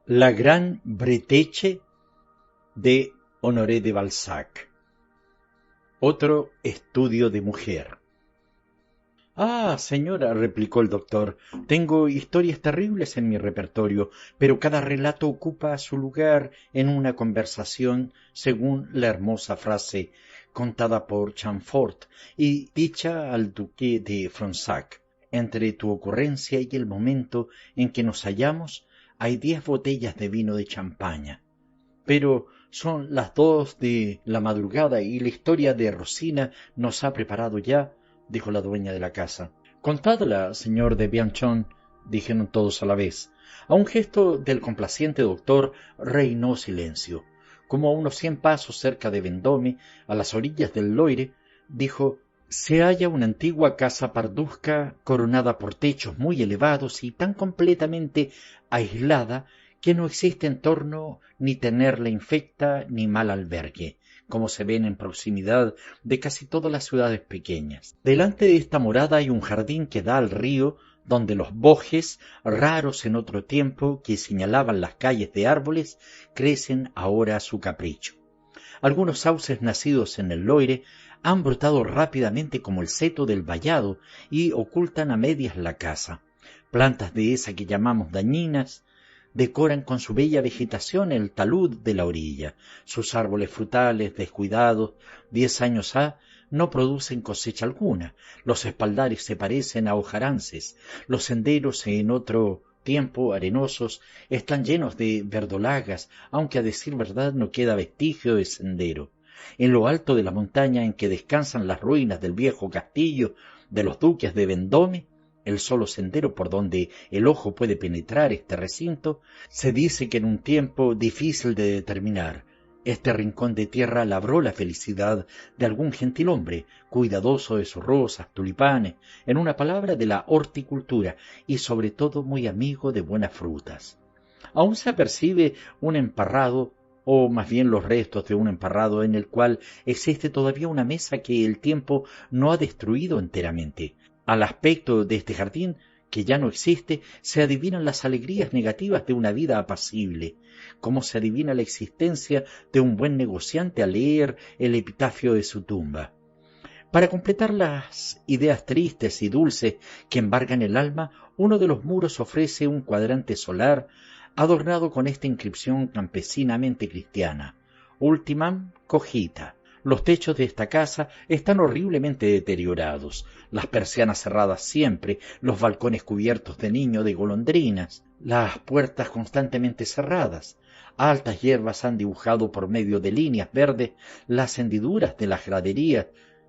La Gran Breteche de Honoré de Balzac. Otro estudio de mujer. Ah, señora, replicó el doctor, tengo historias terribles en mi repertorio, pero cada relato ocupa su lugar en una conversación según la hermosa frase contada por Chamfort y dicha al duque de Fronsac. Entre tu ocurrencia y el momento en que nos hallamos hay 10 botellas de vino de champaña. Pero son las 2 de la madrugada y la historia de Rosina nos ha preparado ya, dijo la dueña de la casa. Contadla, señor de Bianchon, dijeron todos a la vez. A un gesto del complaciente doctor reinó silencio. Como a unos 100 pasos cerca de Vendôme, a las orillas del Loire, dijo: se halla una antigua casa parduzca coronada por techos muy elevados y tan completamente aislada que no existe entorno ni tenerla infecta ni mal albergue, como se ven en proximidad de casi todas las ciudades pequeñas. Delante de esta morada hay un jardín que da al río, donde los bojes, raros en otro tiempo, que señalaban las calles de árboles, crecen ahora a su capricho. Algunos sauces nacidos en el Loire han brotado rápidamente como el seto del vallado y ocultan a medias la casa. Plantas de esa que llamamos dañinas decoran con su bella vegetación el talud de la orilla. Sus árboles frutales, descuidados 10 años ha, no producen cosecha alguna. Los espaldares se parecen a hojarances. Los senderos, en otro tiempo arenosos, están llenos de verdolagas, aunque a decir verdad no queda vestigio de sendero. En lo alto de la montaña en que descansan las ruinas del viejo castillo de los duques de Vendôme, el solo sendero por donde el ojo puede penetrar este recinto, se dice que en un tiempo difícil de determinar, este rincón de tierra labró la felicidad de algún gentilhombre, cuidadoso de sus rosas, tulipanes, en una palabra de la horticultura, y sobre todo muy amigo de buenas frutas. Aún se apercibe un emparrado, o más bien los restos de un emparrado en el cual existe todavía una mesa que el tiempo no ha destruido enteramente. Al aspecto de este jardín, que ya no existe, se adivinan las alegrías negativas de una vida apacible, como se adivina la existencia de un buen negociante al leer el epitafio de su tumba. Para completar las ideas tristes y dulces que embargan el alma, uno de los muros ofrece un cuadrante solar adornado con esta inscripción campesinamente cristiana: Ultimam cogita. Los techos de esta casa están horriblemente deteriorados, las persianas cerradas siempre, los balcones cubiertos de niño de golondrinas, las puertas constantemente cerradas. Altas hierbas han dibujado por medio de líneas verdes las hendiduras de las graderías.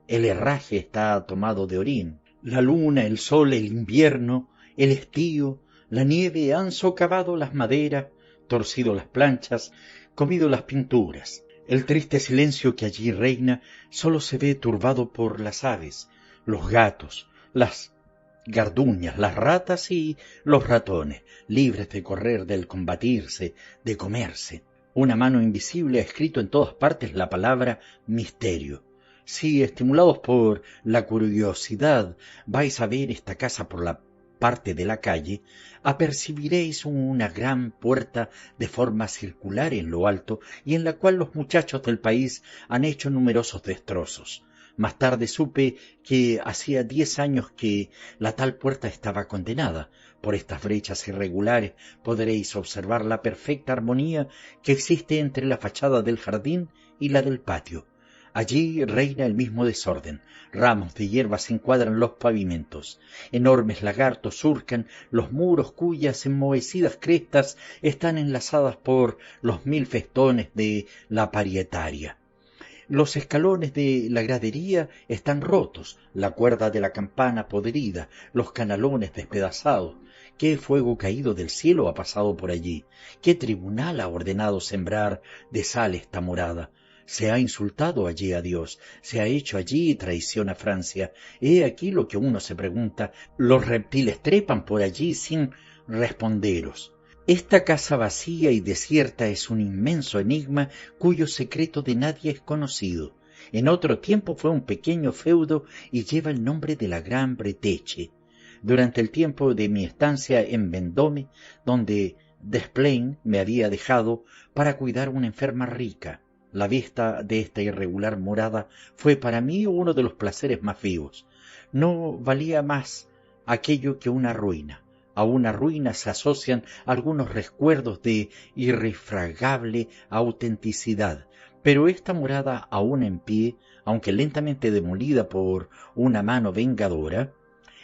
El herraje está tomado de orín. La luna, el sol, el invierno, el estío, la nieve han socavado las maderas, torcido las planchas, comido las pinturas. El triste silencio que allí reina sólo se ve turbado por las aves, los gatos, las garduñas, las ratas y los ratones, libres de correr, del combatirse, de comerse. Una mano invisible ha escrito en todas partes la palabra misterio. Si, estimulados por la curiosidad, vais a ver esta casa por la parte de la calle, apercibiréis una gran puerta de forma circular en lo alto y en la cual los muchachos del país han hecho numerosos destrozos. Más tarde supe que hacía 10 años que la tal puerta estaba condenada. Por estas brechas irregulares podréis observar la perfecta armonía que existe entre la fachada del jardín y la del patio. Allí reina el mismo desorden. Ramos de hierbas encuadran los pavimentos. Enormes lagartos surcan los muros cuyas enmohecidas crestas están enlazadas por los 1000 festones de la parietaria. Los escalones de la gradería están rotos, la cuerda de la campana podrida, los canalones despedazados. ¿Qué fuego caído del cielo ha pasado por allí? ¿Qué tribunal ha ordenado sembrar de sal esta morada? Se ha insultado allí a Dios, se ha hecho allí traición a Francia. He aquí lo que uno se pregunta: los reptiles trepan por allí sin responderos. Esta casa vacía y desierta es un inmenso enigma cuyo secreto de nadie es conocido. En otro tiempo fue un pequeño feudo y lleva el nombre de la Gran Breteche. Durante el tiempo de mi estancia en Vendôme, donde Desplain me había dejado para cuidar una enferma rica. La vista de esta irregular morada fue para mí uno de los placeres más vivos. No valía más aquello que una ruina. A una ruina se asocian algunos recuerdos de irrefragable autenticidad, pero esta morada aún en pie, aunque lentamente demolida por una mano vengadora,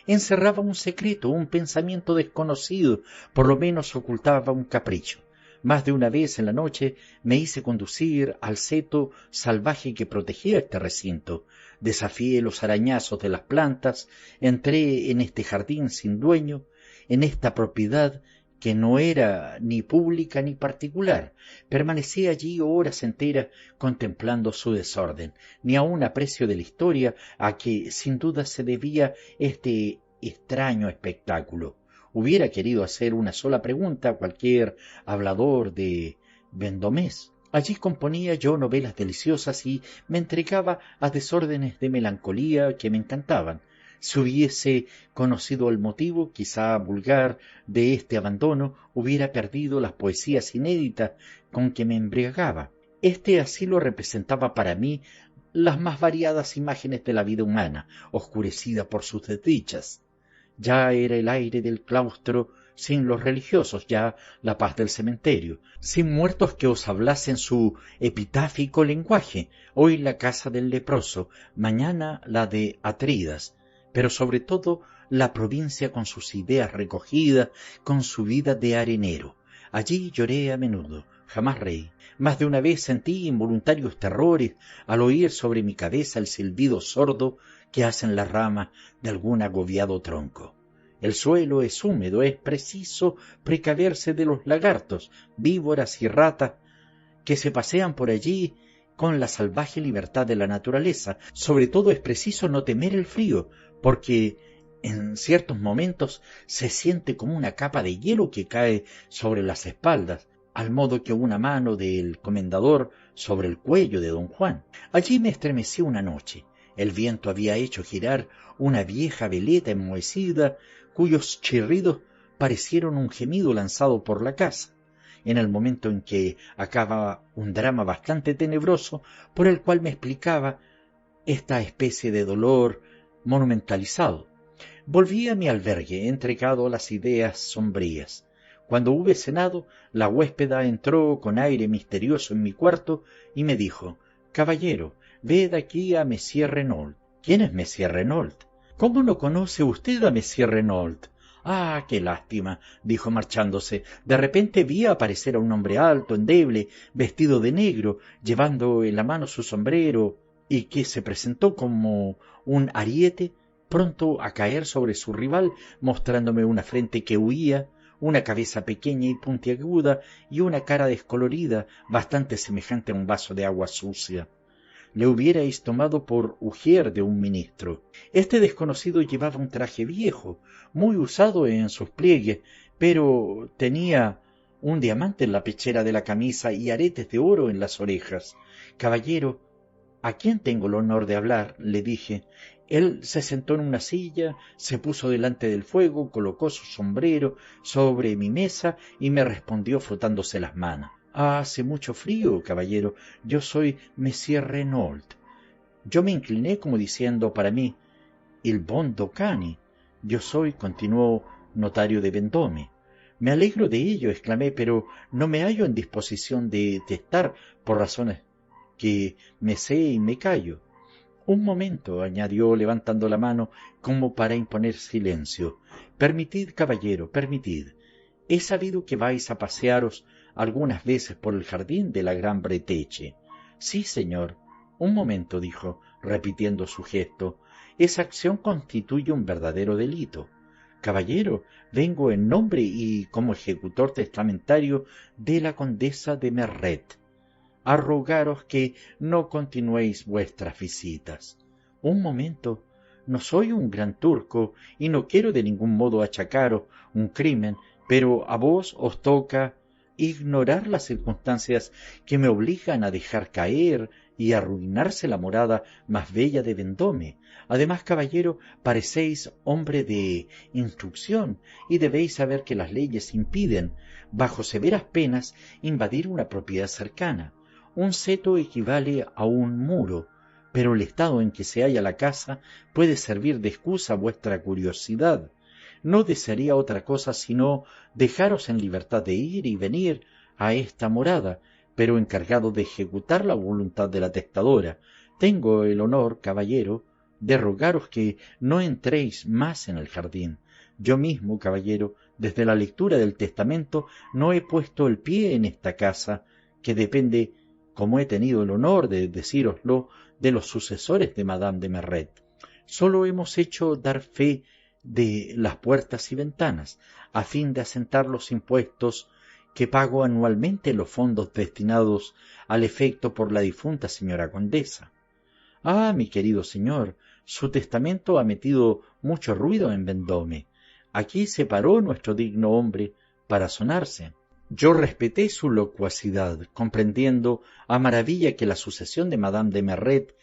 encerraba un secreto, un pensamiento desconocido, por lo menos ocultaba un capricho. Más de una vez en la noche me hice conducir al seto salvaje que protegía este recinto. Desafié los arañazos de las plantas, entré en este jardín sin dueño, en esta propiedad que no era ni pública ni particular. Permanecí allí horas enteras contemplando su desorden, ni aun aprecio de la historia a que sin duda se debía este extraño espectáculo. Hubiera querido hacer una sola pregunta a cualquier hablador de Vendôme. Allí componía yo novelas deliciosas y me entregaba a desórdenes de melancolía que me encantaban. Si hubiese conocido el motivo, quizá vulgar, de este abandono, hubiera perdido las poesías inéditas con que me embriagaba. Este asilo representaba para mí las más variadas imágenes de la vida humana, oscurecida por sus desdichas. Ya era el aire del claustro sin los religiosos, ya la paz del cementerio, sin muertos que os hablasen su epitáfico lenguaje, hoy la casa del leproso, mañana la de Atridas, pero sobre todo la provincia con sus ideas recogidas, con su vida de arenero. Allí lloré a menudo, jamás reí. Más de una vez sentí involuntarios terrores al oír sobre mi cabeza el silbido sordo que hacen las ramas de algún agobiado tronco. El suelo es húmedo, es preciso precaverse de los lagartos, víboras y ratas que se pasean por allí con la salvaje libertad de la naturaleza. Sobre todo es preciso no temer el frío, porque en ciertos momentos se siente como una capa de hielo que cae sobre las espaldas, al modo que una mano del comendador sobre el cuello de don Juan. Allí me estremecí una noche. El viento había hecho girar una vieja veleta enmohecida, cuyos chirridos parecieron un gemido lanzado por la casa, en el momento en que acaba un drama bastante tenebroso por el cual me explicaba esta especie de dolor monumentalizado. Volví a mi albergue, entregado a las ideas sombrías. Cuando hube cenado, la huéspeda entró con aire misterioso en mi cuarto y me dijo: «Caballero, ved aquí a Monsieur Renault». «¿Quién es Monsieur Renault?» «¿Cómo no conoce usted a Monsieur Renault?» «Ah, qué lástima», dijo marchándose. «De repente vi aparecer a un hombre alto, endeble, vestido de negro, llevando en la mano su sombrero, y que se presentó como un ariete, pronto a caer sobre su rival, mostrándome una frente que huía, una cabeza pequeña y puntiaguda, y una cara descolorida, bastante semejante a un vaso de agua sucia. Le hubierais tomado por ujier de un ministro». Este desconocido llevaba un traje viejo, muy usado en sus pliegues, pero tenía un diamante en la pechera de la camisa y aretes de oro en las orejas. «Caballero, ¿a quién tengo el honor de hablar?», le dije. Él se sentó en una silla, se puso delante del fuego, colocó su sombrero sobre mi mesa y me respondió frotándose las manos: «Hace mucho frío, caballero. Yo soy Monsieur Renault». Yo me incliné como diciendo para mí: «Il bon Docani». «Yo soy», continuó, «notario de Vendôme». «Me alegro de ello», exclamé, «pero no me hallo en disposición de testar por razones que me sé y me callo». «Un momento», añadió levantando la mano como para imponer silencio. «Permitid, caballero, permitid. He sabido que vais a pasearos algunas veces por el jardín de la Gran Breteche». «Sí, señor». «Un momento», dijo, repitiendo su gesto. «Esa acción constituye un verdadero delito». «Caballero, vengo en nombre y como ejecutor testamentario de la condesa de Merret a rogaros que no continuéis vuestras visitas». «Un momento. No soy un gran turco y no quiero de ningún modo achacaros un crimen, pero a vos os toca ignorar las circunstancias que me obligan a dejar caer y arruinarse la morada más bella de Vendôme. Además, caballero, parecéis hombre de instrucción y debéis saber que las leyes impiden, bajo severas penas, invadir una propiedad cercana. Un seto equivale a un muro, pero el estado en que se halla la casa puede servir de excusa a vuestra curiosidad. No desearía otra cosa sino dejaros en libertad de ir y venir a esta morada, pero encargado de ejecutar la voluntad de la testadora. Tengo el honor, caballero, de rogaros que no entréis más en el jardín. Yo mismo, caballero, desde la lectura del testamento no he puesto el pie en esta casa, que depende, como he tenido el honor de decíroslo, de los sucesores de Madame de Merret. Sólo hemos hecho dar fe de las puertas y ventanas, a fin de asentar los impuestos que pago anualmente en los fondos destinados al efecto por la difunta señora condesa. Ah, mi querido señor, su testamento ha metido mucho ruido en Vendôme. Aquí se paró nuestro digno hombre para sonarse. Yo respeté su locuacidad, comprendiendo a maravilla que la sucesión de Madame de Merret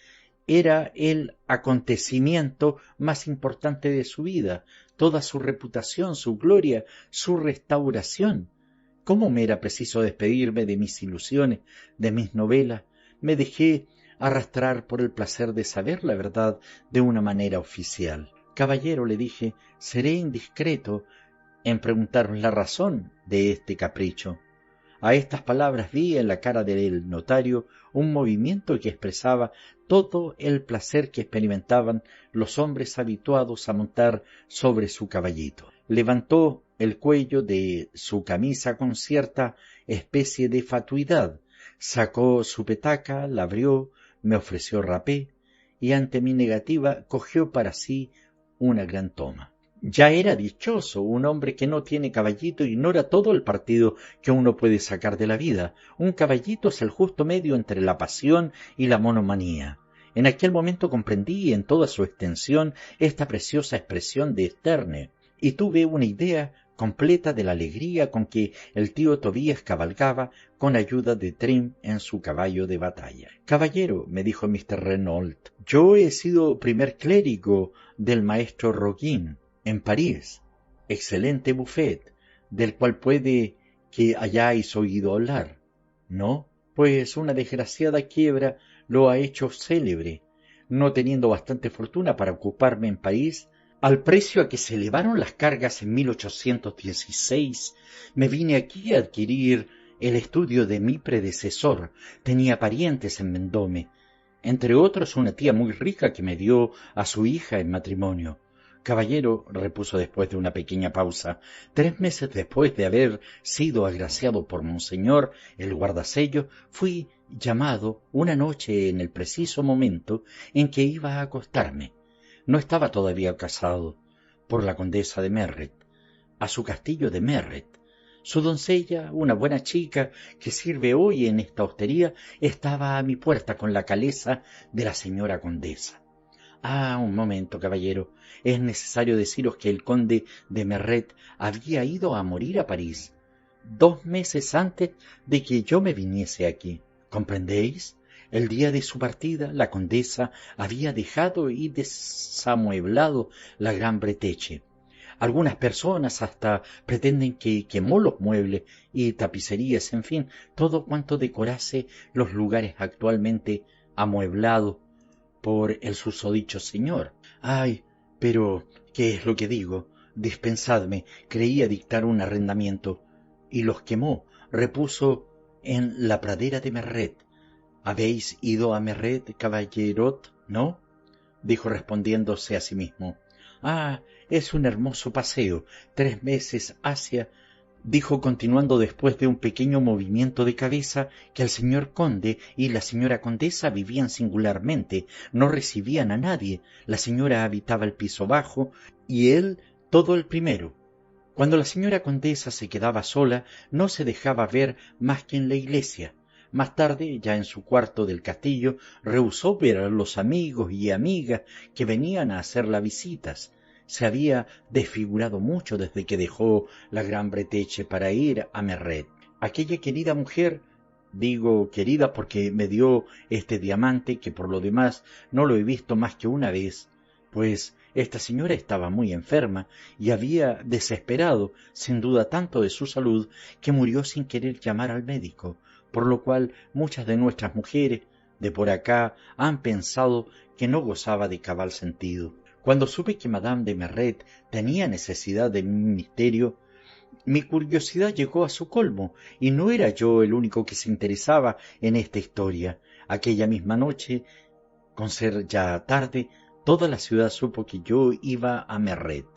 era el acontecimiento más importante de su vida, toda su reputación, su gloria, su restauración. ¿Cómo me era preciso despedirme de mis ilusiones, de mis novelas? Me dejé arrastrar por el placer de saber la verdad de una manera oficial. Caballero, le dije, seré indiscreto en preguntaros la razón de este capricho. A estas palabras vi en la cara del notario un movimiento que expresaba todo el placer que experimentaban los hombres habituados a montar sobre su caballito. Levantó el cuello de su camisa con cierta especie de fatuidad, sacó su petaca, la abrió, me ofreció rapé, y ante mi negativa cogió para sí una gran toma. Ya era dichoso, un hombre que no tiene caballito ignora todo el partido que uno puede sacar de la vida. Un caballito es el justo medio entre la pasión y la monomanía. En aquel momento comprendí en toda su extensión esta preciosa expresión de Sterne, y tuve una idea completa de la alegría con que el tío Tobías cabalgaba con ayuda de Trim en su caballo de batalla. Caballero, me dijo Mr. Renault, yo he sido primer clérigo del maestro Roguin en París, excelente buffet, del cual puede que hayáis oído hablar. ¿No? Pues una desgraciada quiebra lo ha hecho célebre. No teniendo bastante fortuna para ocuparme en París, al precio a que se elevaron las cargas en 1816, me vine aquí a adquirir el estudio de mi predecesor. Tenía parientes en Vendôme, entre otros una tía muy rica que me dio a su hija en matrimonio. Caballero, repuso después de una pequeña pausa, 3 meses después de haber sido agraciado por monseñor el guardasello, fui llamado una noche en el preciso momento en que iba a acostarme. No estaba todavía casado, por la condesa de Merret, a su castillo de Merret. Su doncella, una buena chica que sirve hoy en esta hostería, estaba a mi puerta con la caleza de la señora condesa. Ah, un momento, caballero. Es necesario deciros que el conde de Merret había ido a morir a París 2 meses antes de que yo me viniese aquí. ¿Comprendéis? El día de su partida, la condesa había dejado y desamueblado la Gran Breteche. Algunas personas hasta pretenden que quemó los muebles y tapicerías, en fin, todo cuanto decorase los lugares actualmente amueblados por el susodicho señor. Ay, pero, ¿qué es lo que digo? Dispensadme, creía dictar un arrendamiento, y los quemó, repuso, en la pradera de Merret. ¿Habéis ido a Merret, caballerot, no? Dijo respondiéndose a sí mismo. Ah, es un hermoso paseo, 3 meses hacia... Dijo continuando después de un pequeño movimiento de cabeza que el señor conde y la señora condesa vivían singularmente, no recibían a nadie, la señora habitaba el piso bajo y él todo el primero. Cuando la señora condesa se quedaba sola, no se dejaba ver más que en la iglesia. Más tarde, ya en su cuarto del castillo, rehusó ver a los amigos y amigas que venían a hacerla visitas. Se había desfigurado mucho desde que dejó la Gran Breteche para ir a Merret. Aquella querida mujer Digo querida porque me dio este diamante que por lo demás no lo he visto más que una vez, pues esta señora estaba muy enferma y había desesperado sin duda tanto de su salud que murió sin querer llamar al médico, por lo cual muchas de nuestras mujeres de por acá han pensado que no gozaba de cabal sentido. Cuando supe que Madame de Merret tenía necesidad de mi ministerio, mi curiosidad llegó a su colmo, y no era yo el único que se interesaba en esta historia. Aquella misma noche, con ser ya tarde, toda la ciudad supo que yo iba a Merret.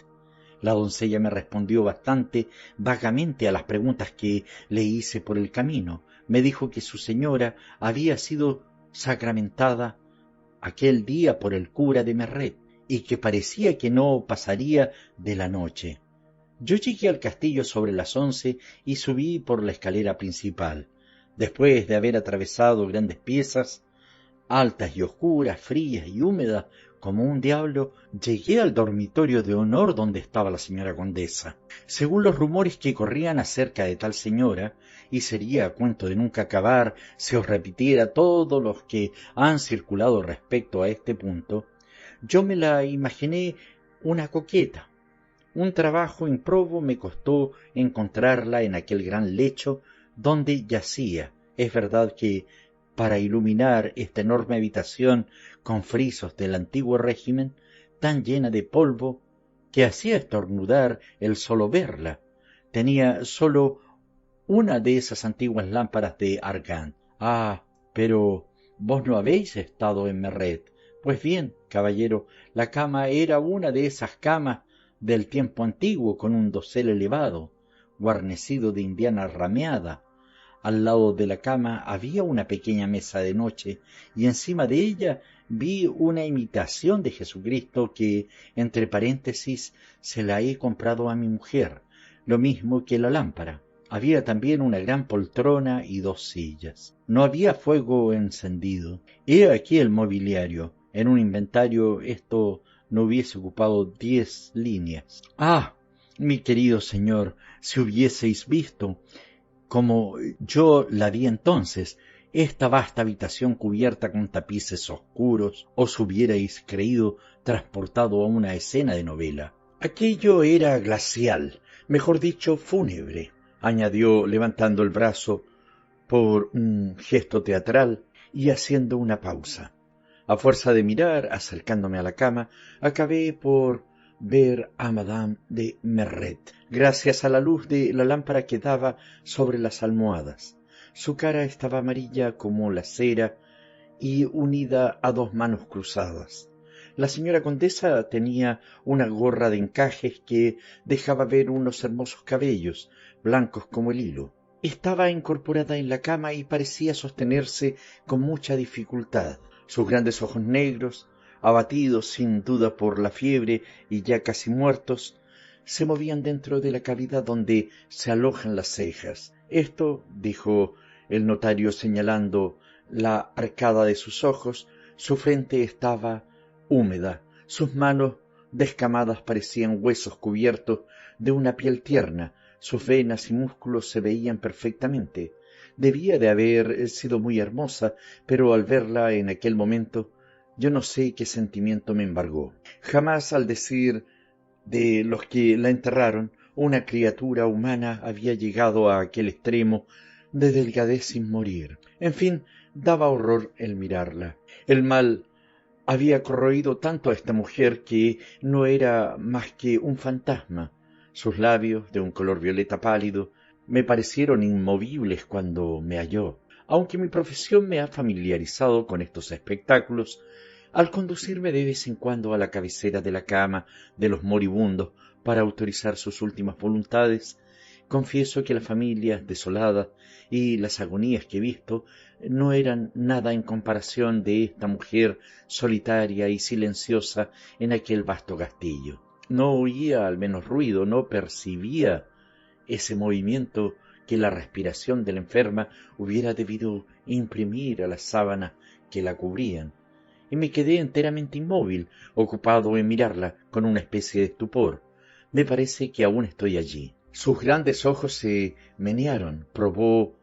La doncella me respondió bastante vagamente a las preguntas que le hice por el camino. Me dijo que su señora había sido sacramentada aquel día por el cura de Merret, y que parecía que no pasaría de la noche. Yo llegué al castillo sobre las 11 y subí por la escalera principal. Después de haber atravesado grandes piezas, altas y oscuras, frías y húmedas como un diablo, llegué al dormitorio de honor donde estaba la señora condesa. Según los rumores que corrían acerca de tal señora, y sería cuento de nunca acabar si os repitiera todos los que han circulado respecto a este punto, yo me la imaginé una coqueta. Un trabajo improbo me costó encontrarla en aquel gran lecho donde yacía. Es verdad que para iluminar esta enorme habitación con frisos del antiguo régimen, tan llena de polvo que hacía estornudar el solo verla, tenía sólo una de esas antiguas lámparas de argán. Ah, pero vos no habéis estado en Merret. Pues bien, caballero, la cama era una de esas camas del tiempo antiguo, con un dosel elevado, guarnecido de indiana rameada. Al lado de la cama había una pequeña mesa de noche, y encima de ella vi una imitación de Jesucristo que, entre paréntesis, se la he comprado a mi mujer, lo mismo que la lámpara. Había también una gran poltrona y 2 sillas. No había fuego encendido. He aquí el mobiliario. En un inventario esto no hubiese ocupado 10 líneas. Ah, mi querido señor, si hubieseis visto, como yo la vi entonces, esta vasta habitación cubierta con tapices oscuros, os hubierais creído transportado a una escena de novela. Aquello era glacial, mejor dicho, fúnebre, añadió levantando el brazo por un gesto teatral y haciendo una pausa. A fuerza de mirar, acercándome a la cama, acabé por ver a Madame de Merret, gracias a la luz de la lámpara que daba sobre las almohadas. Su cara estaba amarilla como la cera y unida a 2 manos cruzadas. La señora condesa tenía una gorra de encajes que dejaba ver unos hermosos cabellos, blancos como el hilo. Estaba incorporada en la cama y parecía sostenerse con mucha dificultad. Sus grandes ojos negros, abatidos sin duda por la fiebre y ya casi muertos, se movían dentro de la cavidad donde se alojan las cejas. Esto, dijo el notario señalando la arcada de sus ojos, su frente estaba húmeda, sus manos descamadas parecían huesos cubiertos de una piel tierna, sus venas y músculos se veían perfectamente. Debía de haber sido muy hermosa, pero al verla en aquel momento, yo no sé qué sentimiento me embargó. Jamás, al decir de los que la enterraron, una criatura humana había llegado a aquel extremo de delgadez sin morir. En fin, daba horror el mirarla. El mal había corroído tanto a esta mujer que no era más que un fantasma. Sus labios, de un color violeta pálido, me parecieron inmovibles cuando me halló. Aunque mi profesión me ha familiarizado con estos espectáculos, al conducirme de vez en cuando a la cabecera de la cama de los moribundos para autorizar sus últimas voluntades, confieso que la familia desolada y las agonías que he visto no eran nada en comparación de esta mujer solitaria y silenciosa en aquel vasto castillo. No oía al menos ruido, no percibía ese movimiento que la respiración de la enferma hubiera debido imprimir a las sábanas que la cubrían, y me quedé enteramente inmóvil, ocupado en mirarla con una especie de estupor. Me parece que aún estoy allí. Sus grandes ojos se menearon, probó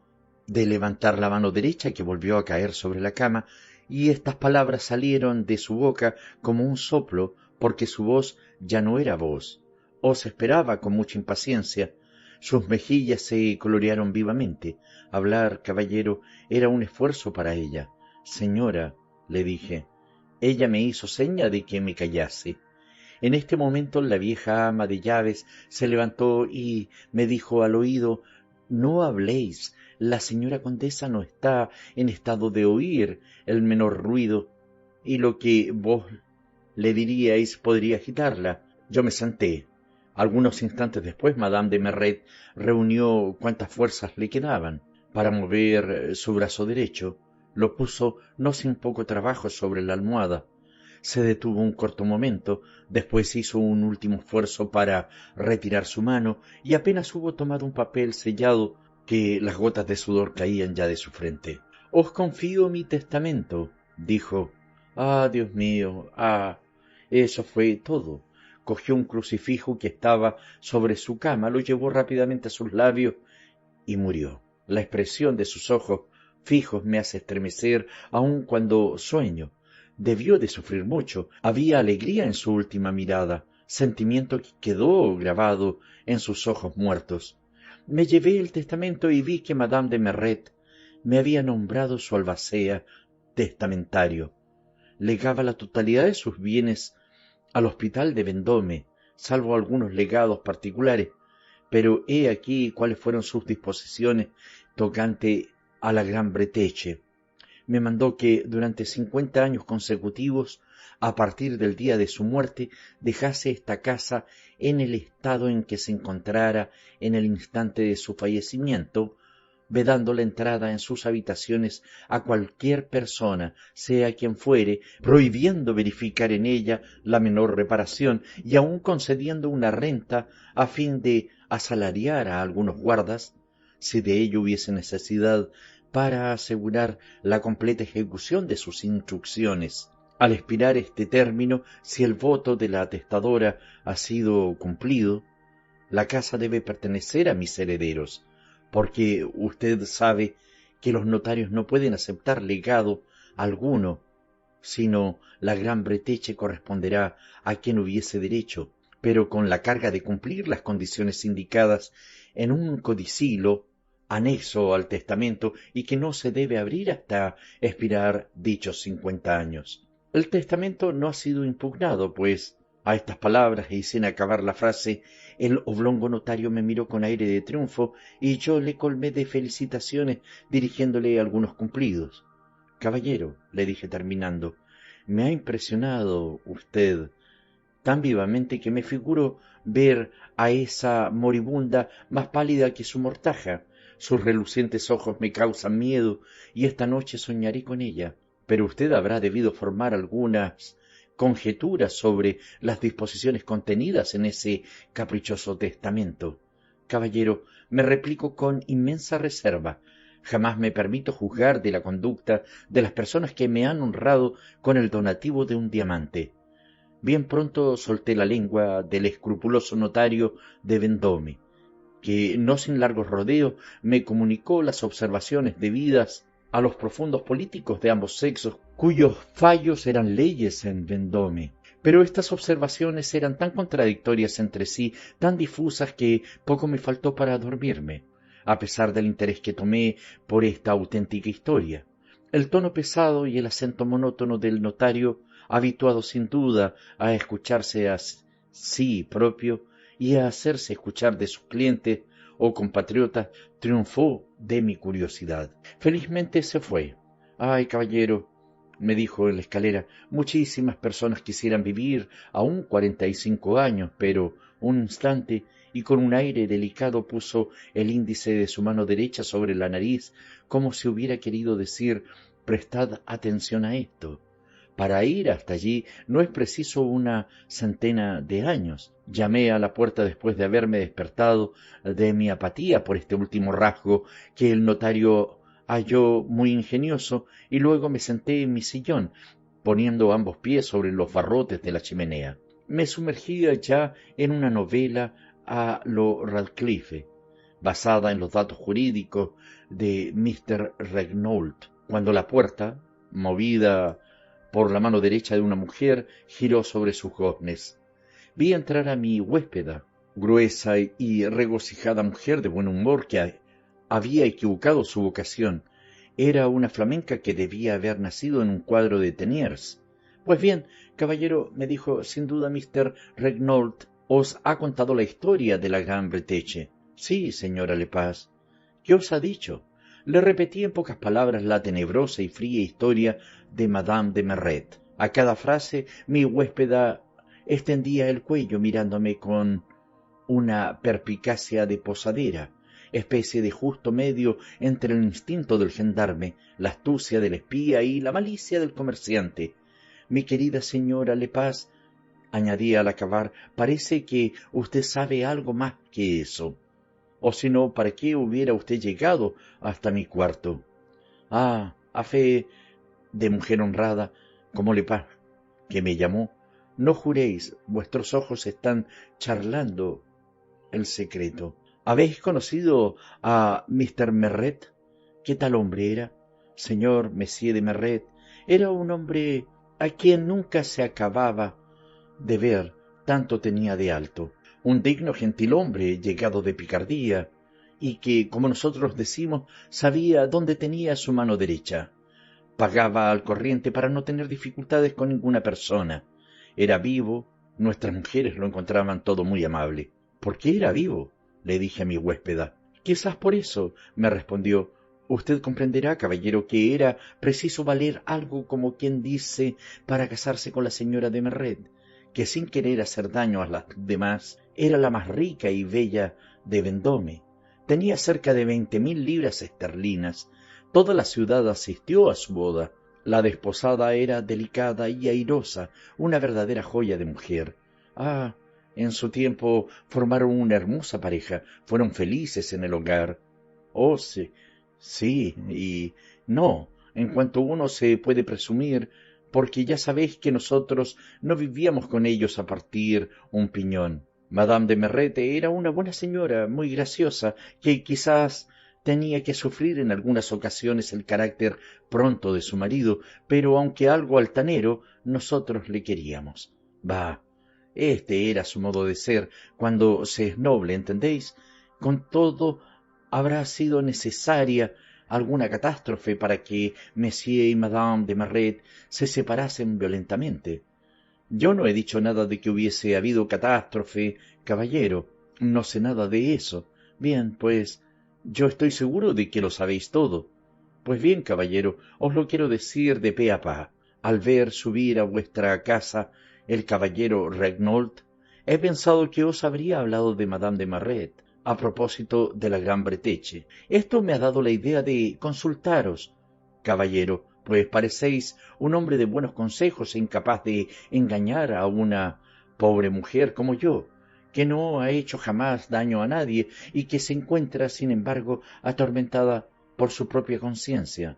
de levantar la mano derecha, que volvió a caer sobre la cama, y estas palabras salieron de su boca como un soplo, porque su voz ya no era voz. Os esperaba con mucha impaciencia. Sus mejillas se colorearon vivamente. Hablar, caballero, era un esfuerzo para ella. Señora, le dije. Ella me hizo seña de que me callase. En este momento la vieja ama de llaves se levantó y me dijo al oído: no habléis, la señora condesa no está en estado de oír el menor ruido, y lo que vos le diríais podría agitarla. Yo me senté. Algunos instantes después Madame de Merret reunió cuantas fuerzas le quedaban para mover su brazo derecho. Lo puso no sin poco trabajo sobre la almohada. Se detuvo un corto momento, después hizo un último esfuerzo para retirar su mano y apenas hubo tomado un papel sellado que las gotas de sudor caían ya de su frente. Os confío mi testamento, dijo. Ah, Dios mío, ah. Eso fue todo. Cogió un crucifijo que estaba sobre su cama, lo llevó rápidamente a sus labios y murió. La expresión de sus ojos fijos me hace estremecer aun cuando sueño. Debió de sufrir mucho. Había alegría en su última mirada, sentimiento que quedó grabado en sus ojos muertos. Me llevé el testamento y vi que Madame de Merret me había nombrado su albacea testamentario. Legaba la totalidad de sus bienes al hospital de Vendôme, salvo algunos legados particulares, pero he aquí cuáles fueron sus disposiciones tocante a la Gran Bretaña. Me mandó que durante 50 años consecutivos, a partir del día de su muerte, dejase esta casa en el estado en que se encontrara en el instante de su fallecimiento, vedando la entrada en sus habitaciones a cualquier persona, sea quien fuere, prohibiendo verificar en ella la menor reparación y aun concediendo una renta a fin de asalariar a algunos guardas, si de ello hubiese necesidad, para asegurar la completa ejecución de sus instrucciones. Al expirar este término, si el voto de la atestadora ha sido cumplido, la casa debe pertenecer a mis herederos, porque usted sabe que los notarios no pueden aceptar legado alguno, sino la Gran Bretaña corresponderá a quien hubiese derecho, pero con la carga de cumplir las condiciones indicadas en un codicilo anexo al testamento y que no se debe abrir hasta expirar dichos 50 años. El testamento no ha sido impugnado, pues a estas palabras y sin acabar la frase, el oblongo notario me miró con aire de triunfo y yo le colmé de felicitaciones dirigiéndole algunos cumplidos. Caballero, le dije terminando, me ha impresionado usted tan vivamente que me figuro ver a esa moribunda más pálida que su mortaja. Sus relucientes ojos me causan miedo y esta noche soñaré con ella. Pero usted habrá debido formar algunas conjeturas sobre las disposiciones contenidas en ese caprichoso testamento. Caballero, me replico con inmensa reserva. Jamás me permito juzgar de la conducta de las personas que me han honrado con el donativo de un diamante. Bien pronto solté la lengua del escrupuloso notario de Vendôme, que no sin largos rodeos me comunicó las observaciones debidas a los profundos políticos de ambos sexos, cuyos fallos eran leyes en Vendôme. Pero estas observaciones eran tan contradictorias entre sí, tan difusas, que poco me faltó para dormirme, a pesar del interés que tomé por esta auténtica historia. El tono pesado y el acento monótono del notario, habituado sin duda a escucharse a sí propio y a hacerse escuchar de sus clientes o compatriotas, triunfó de mi curiosidad. Felizmente se fue. Ay, caballero, me dijo en la escalera, muchísimas personas quisieran vivir aún 45 años, pero un instante, y con un aire delicado puso el índice de su mano derecha sobre la nariz, como si hubiera querido decir, prestad atención a esto. Para ir hasta allí no es preciso una centena de años. Llamé a la puerta después de haberme despertado de mi apatía por este último rasgo que el notario halló muy ingenioso y luego me senté en mi sillón, poniendo ambos pies sobre los barrotes de la chimenea. Me sumergía ya en una novela a lo Radcliffe. basada en los datos jurídicos de Mr. Regnault, cuando la puerta, movida por la mano derecha de una mujer, giró sobre sus goznes. Vi entrar a mi huéspeda, gruesa y regocijada mujer de buen humor que había equivocado su vocación. Era una flamenca que debía haber nacido en un cuadro de Teniers. Pues bien, caballero, me dijo, sin duda Mr. Regnault os ha contado la historia de la Gran Breteche. Sí, señora Lepage. ¿Qué os ha dicho? Le repetí en pocas palabras la tenebrosa y fría historia de Madame de Merret. A cada frase mi huéspeda extendía el cuello mirándome con una perspicacia de posadera, especie de justo medio entre el instinto del gendarme, la astucia del espía y la malicia del comerciante. Mi querida señora Lepage, añadí al acabar, parece que usted sabe algo más que eso. O si no, ¿para qué hubiera usted llegado hasta mi cuarto? Ah, a fe de mujer honrada, como Lepage, que me llamó, no juréis, vuestros ojos están charlando el secreto. ¿Habéis conocido a Mr. Merret? ¿Qué tal hombre era? Señor Monsieur de Merret, era un hombre a quien nunca se acababa de ver, tanto tenía de alto. Un digno gentilhombre llegado de Picardía, y que, como nosotros decimos, sabía dónde tenía su mano derecha. Pagaba al corriente para no tener dificultades con ninguna persona. Era vivo, nuestras mujeres lo encontraban todo muy amable. ¿Por qué era vivo?, le dije a mi huéspeda. Quizás por eso, me respondió. Usted comprenderá, caballero, que era preciso valer algo, como quien dice, para casarse con la señora de Merret, que sin querer hacer daño a las demás, era la más rica y bella de Vendôme. Tenía cerca de 20.000 libras esterlinas. Toda la ciudad asistió a su boda. La desposada era delicada y airosa, una verdadera joya de mujer. Ah, en su tiempo formaron una hermosa pareja, fueron felices en el hogar. Oh, sí, sí y no, en cuanto uno se puede presumir, porque ya sabéis que nosotros no vivíamos con ellos a partir un piñón. Madame de Merrete era una buena señora, muy graciosa, que quizás tenía que sufrir en algunas ocasiones el carácter pronto de su marido, pero aunque algo altanero, nosotros le queríamos. Bah, este era su modo de ser cuando se es noble, ¿entendéis? Con todo, habrá sido necesaria alguna catástrofe para que Monsieur y Madame de Merret se separasen violentamente. Yo no he dicho nada de que hubiese habido catástrofe, caballero. No sé nada de eso. Bien, pues yo estoy seguro de que lo sabéis todo. Pues bien, caballero, os lo quiero decir de pe a pa. Al ver subir a vuestra casa el caballero Regnault, he pensado que os habría hablado de Madame de Merret a propósito de la Gran Breteche. Esto me ha dado la idea de consultaros, caballero, pues parecéis un hombre de buenos consejos e incapaz de engañar a una pobre mujer como yo, que no ha hecho jamás daño a nadie y que se encuentra, sin embargo, atormentada por su propia conciencia.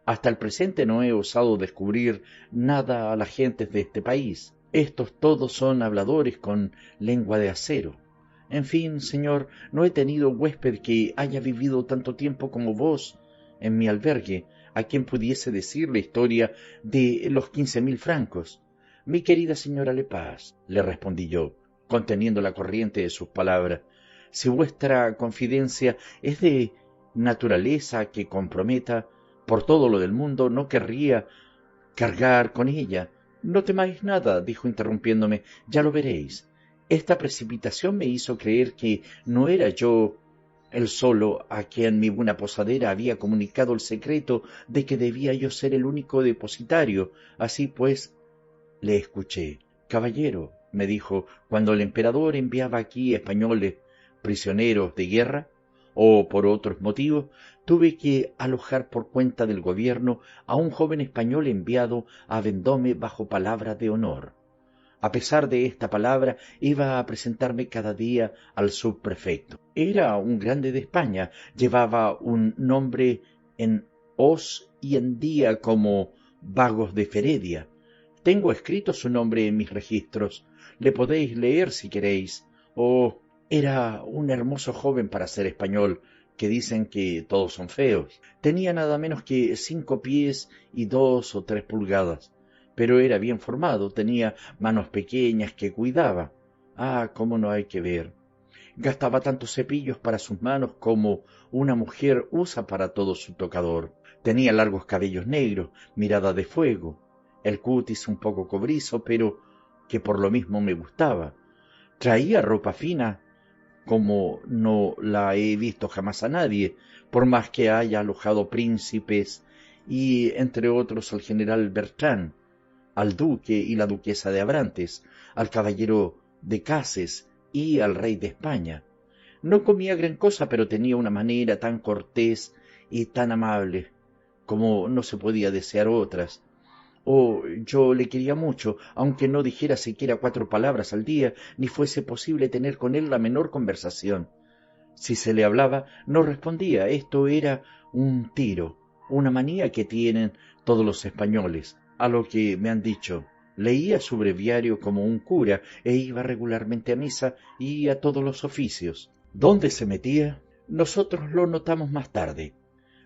Hasta el presente no he osado descubrir nada a las gentes de este país. Estos todos son habladores con lengua de acero. En fin, señor, no he tenido huésped que haya vivido tanto tiempo como vos en mi albergue, a quien pudiese decir la historia de los 15.000 francos. Mi querida señora Lepage, le respondí yo, conteniendo la corriente de sus palabras, si vuestra confidencia es de naturaleza que comprometa por todo lo del mundo, no querría cargar con ella. No temáis nada, dijo interrumpiéndome, ya lo veréis. Esta precipitación me hizo creer que no era yo el solo a quien mi buena posadera había comunicado el secreto de que debía yo ser el único depositario. Así pues, le escuché. Caballero, me dijo, cuando el emperador enviaba aquí españoles prisioneros de guerra, o por otros motivos, tuve que alojar por cuenta del gobierno a un joven español enviado a Vendôme bajo palabra de honor. A pesar de esta palabra, iba a presentarme cada día al subprefecto. Era un grande de España, llevaba un nombre en os y en día como Vagos de Feredia. Tengo escrito su nombre en mis registros. Le podéis leer si queréis. Oh, Era un hermoso joven para ser español, que dicen que todos son feos. Tenía nada menos que 5 pies y 2 o 3 pulgadas, pero era bien formado, tenía manos pequeñas que cuidaba. Ah, cómo no hay que ver. Gastaba tantos cepillos para sus manos como una mujer usa para todo su tocador. Tenía largos cabellos negros, mirada de fuego, el cutis un poco cobrizo, pero que por lo mismo me gustaba. Traía ropa fina, como no la he visto jamás a nadie, por más que haya alojado príncipes y, entre otros, al general Bertrand, al duque y la duquesa de Abrantes, al caballero de Cases y al rey de España. No comía gran cosa, pero tenía una manera tan cortés y tan amable como no se podía desear otras. Oh, yo le quería mucho, aunque no dijera siquiera 4 palabras al día, ni fuese posible tener con él la menor conversación. Si se le hablaba, no respondía. Esto era un tiro, una manía que tienen todos los españoles, a lo que me han dicho. Leía su breviario como un cura e iba regularmente a misa y a todos los oficios. ¿Dónde se metía? Nosotros lo notamos más tarde,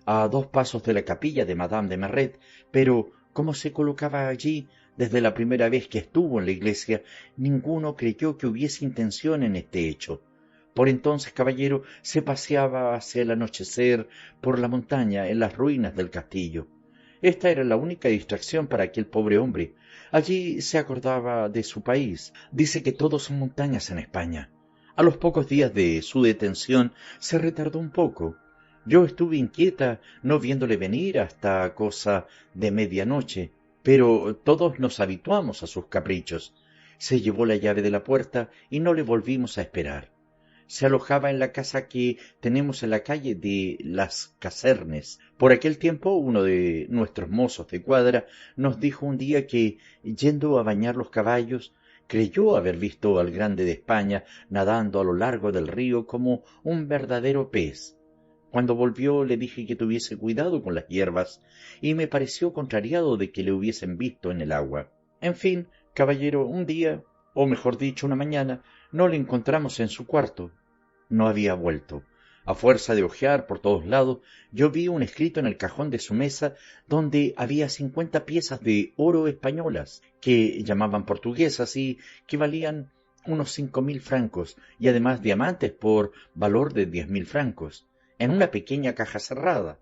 a 2 pasos de la capilla de Madame de Merret, pero como se colocaba allí desde la primera vez que estuvo en la iglesia, ninguno creyó que hubiese intención en este hecho. Por entonces, caballero, se paseaba hacia el anochecer por la montaña en las ruinas del castillo. Esta era la única distracción para aquel pobre hombre. Allí se acordaba de su país. Dice que todo son montañas en España. A los pocos días de su detención se retardó un poco. Yo estuve inquieta, no viéndole venir hasta cosa de medianoche, pero todos nos habituamos a sus caprichos. Se llevó la llave de la puerta y no le volvimos a esperar. Se alojaba en la casa que tenemos en la calle de Las Casernes. Por aquel tiempo uno de nuestros mozos de cuadra nos dijo un día que, yendo a bañar los caballos, creyó haber visto al grande de España nadando a lo largo del río como un verdadero pez. Cuando volvió le dije que tuviese cuidado con las hierbas, y me pareció contrariado de que le hubiesen visto en el agua. En fin, caballero, un día, o mejor dicho, una mañana, no le encontramos en su cuarto. No había vuelto. A fuerza de hojear por todos lados, yo vi un escrito en el cajón de su mesa donde había 50 piezas de oro españolas, que llamaban portuguesas y que valían unos 5.000 francos, y además diamantes por valor de 10.000 francos, en una pequeña caja cerrada.